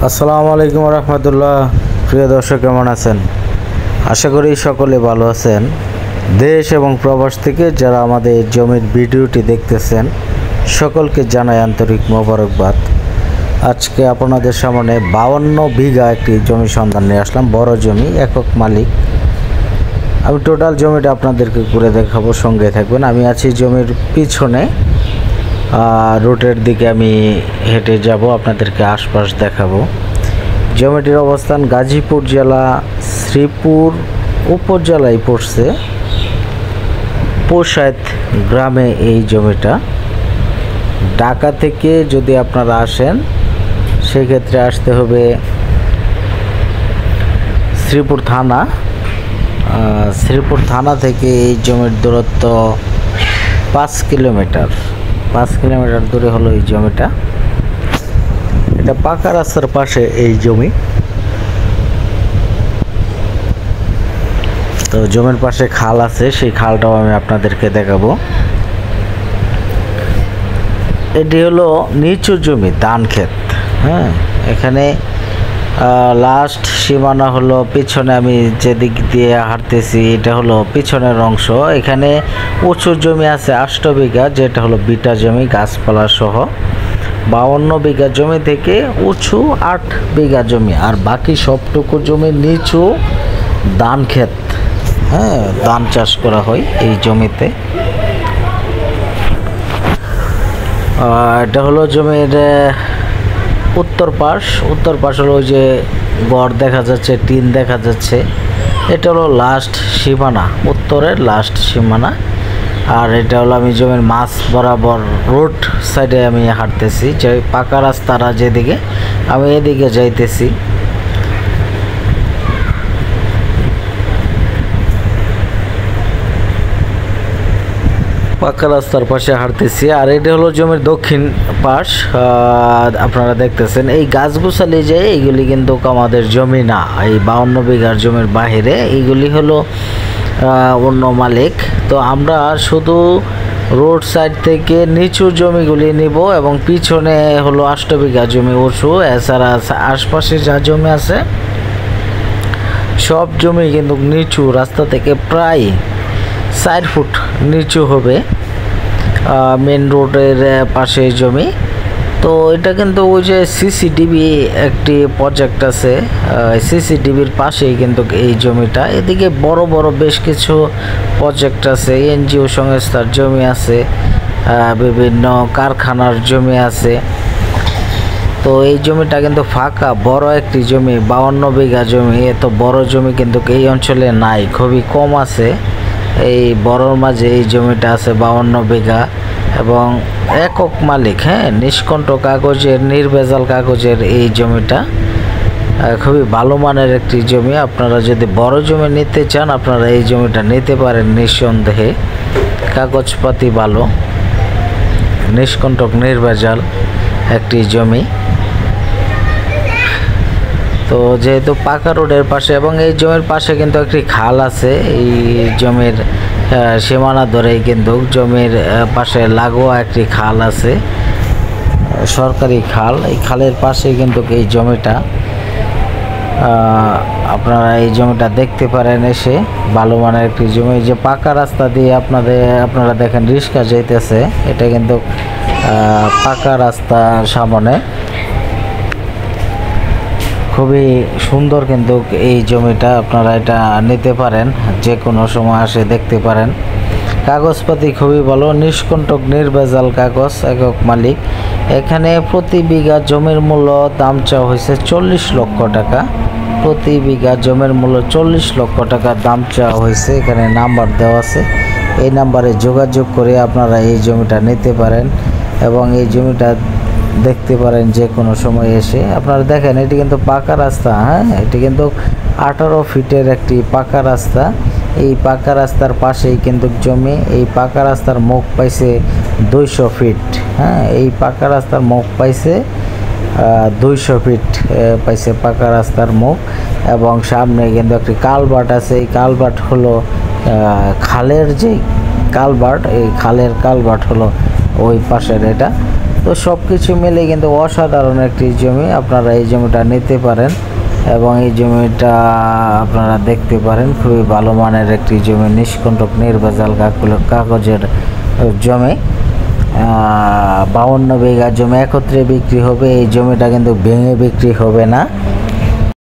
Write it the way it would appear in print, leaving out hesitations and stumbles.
আসসালামু আলাইকুম রহমতুল্লাহ। প্রিয় দর্শক, কেমন আছেন? আশা করি সকলে ভালো আছেন। দেশ এবং প্রবাস থেকে যারা আমাদের জমির ভিডিওটি দেখতেছেন সকলকে জানাই আন্তরিক মোবারকবাদ। আজকে আপনাদের সামনে 52 বিঘা একটি জমি সন্ধান নিয়ে আসলাম। বড় জমি, একক মালিক। আমি টোটাল জমিটা আপনাদেরকে ঘুরে দেখাবো, সঙ্গে থাকবেন। আমি আছি জমির পিছনে, রোডের দিকে আমি হেঁটে যাব, আপনাদেরকে আশপাশ দেখাবো। জমিটির অবস্থান গাজীপুর জেলা শ্রীপুর উপজেলায় পড়ছে, পোশাইত গ্রামে এই জমিটা। ঢাকা থেকে যদি আপনারা আসেন সেক্ষেত্রে আসতে হবে শ্রীপুর থানা। শ্রীপুর থানা থেকে এই জমির দূরত্ব 5 কিলোমিটার। 5 কিলোমিটার দূরে হলো এই জমিটা। এটা পাকা রাস্তার পাশে এই জমি। তো জমির পাশে খাল আছে, সেই খালটাও আমি আপনাদেরকে দেখাবো। এটি হলো নিচু জমি, ধান ক্ষেত। হ্যাঁ, এখানে লাস্ট সীমানা হলো পিছনে, আমি যেদিক দিয়ে হাঁটতেছি এটা হলো পিছনের অংশ। এখানে উঁচু জমি আছে 8 বিঘা, যেটা হলো বিটা জমি গাছপালা সহ। 52 বিঘা জমি থেকে উঁচু 8 বিঘা জমি, আর বাকি সবটুকু জমি নিচু ধান ক্ষেত। হ্যাঁ, ধান চাষ করা হয় এই জমিতে। এটা হলো জমির উত্তর পাশ হলো ওই যে গড় দেখা যাচ্ছে, টিন দেখা যাচ্ছে। এটা হলো লাস্ট সীমানা, উত্তরের লাস্ট সীমানা। আর এটা হলো আমি জমির মাছ বরাবর রোড সাইডে আমি হাঁটতেছি, যে পাকা রাস্তারা যেদিকে, আমি এদিকে যাইতেছি। পাকা রাস্তার পাশে হাঁটতেছি। আর এটা হলো জমির দক্ষিণ পাশ, আপনারা দেখতেছেন। এই গাছগুছালি যে এইগুলি কিন্তু আমাদের জমি না, এই 52 বিঘার জমির বাহিরে এইগুলি হলো অন্য মালিক। তো আমরা শুধু রোড সাইড থেকে নিচু জমিগুলি নিব, এবং পিছনে হলো 8 বিঘা জমি উঁচু। এছাড়া আশপাশে যা জমি আছে সব জমি কিন্তু নিচু, রাস্তা থেকে প্রায় 4 ফুট নিচু হবে। মেন রোডের পাশে জমি। তো এটা কিন্তু ওই যে সিসিটিভি একটি প্রজেক্ট আছে, সিসিটিভির পাশেই কিন্তু এই জমিটা। এদিকে বড় বড় বেশ কিছু প্রজেক্ট আছে, এনজিও সংস্থার জমি আছে, বিভিন্ন কারখানার জমি আছে। তো এই জমিটা কিন্তু ফাঁকা, বড় একটি জমি, 52 বিঘা জমি। এত বড় জমি কিন্তু এই অঞ্চলে নাই, খুবই কম আছে। এই বড়র মাঝে এই জমিটা আছে 52 বিঘা, এবং একক মালিক। হ্যাঁ, নিষ্কণ্ঠ কাগজের, নির্ভেজাল কাগজের এই জমিটা। খুবই ভালো মানের একটি জমি। আপনারা যদি বড় জমি নিতে চান আপনারা এই জমিটা নিতে পারেন নিঃসন্দেহে। কাগজপাতি ভালো, নিষ্কণ্টক নির্ভেজাল একটি জমি। তো যেহেতু পাকা রোডের পাশে, এবং এই জমির পাশে কিন্তু একটি খাল আছে। এই জমির সীমানা ধরেই কিন্তু জমির পাশে লাগোয়া একটি খাল আছে, সরকারি খাল। এই খালের পাশে কিন্তু এই জমিটা। আপনারা এই জমিটা দেখতে পারেন এসে। ভালো মানের একটি জমি, যে পাকা রাস্তা দিয়ে আপনারা দেখেন রিক্সা যাইতেছে। এটা কিন্তু পাকা রাস্তার সামনে। খুবই সুন্দর কিন্তু এই জমিটা, আপনারা এটা নিতে পারেন, যে কোনো সময় আসে দেখতে পারেন। কাগজপাতি খুবই ভালো, নিষ্কণ্টক নির্ভেজাল কাগজ, একক মালিক। এখানে প্রতি বিঘা জমির মূল্য দাম চাওয়া হয়েছে 40 লক্ষ টাকা। প্রতি বিঘা জমির মূল্য 40 লক্ষ টাকা দাম চাওয়া হয়েছে। এখানে নাম্বার দেওয়া আছে, এই নাম্বারে যোগাযোগ করে আপনারা এই জমিটা নিতে পারেন, এবং এই জমিটা দেখতে পারেন যে কোনো সময় এসে। আপনারা দেখেন এটি কিন্তু পাকা রাস্তা। হ্যাঁ, এটি কিন্তু 18 ফিটের একটি পাকা রাস্তা। এই পাকা রাস্তার পাশেই কিন্তু জমি। এই পাকা রাস্তার মুখ পাইছে 200 ফিট। হ্যাঁ, এই পাকা রাস্তার মুখ পাইছে 200 ফিট পাইছে পাকা রাস্তার মুখ। এবং সামনে কিন্তু একটি কালভার্ট আছে। এই কালভার্ট হলো খালের যে কালভার্ট, এই খালের কালভার্ট হলো ওই পাশের এটা। তো সব কিছু মিলে কিন্তু অসাধারণ একটি জমি, আপনারা এই জমিটা নিতে পারেন এবং এই জমিটা আপনারা দেখতে পারেন। খুবই ভালো মানের একটি জমি, নিষ্কণ্টক নির্ভেজাল কাগজের জমি। 52 বিঘা জমি একত্রে বিক্রি হবে। এই জমিটা কিন্তু ভেঙে বিক্রি হবে না,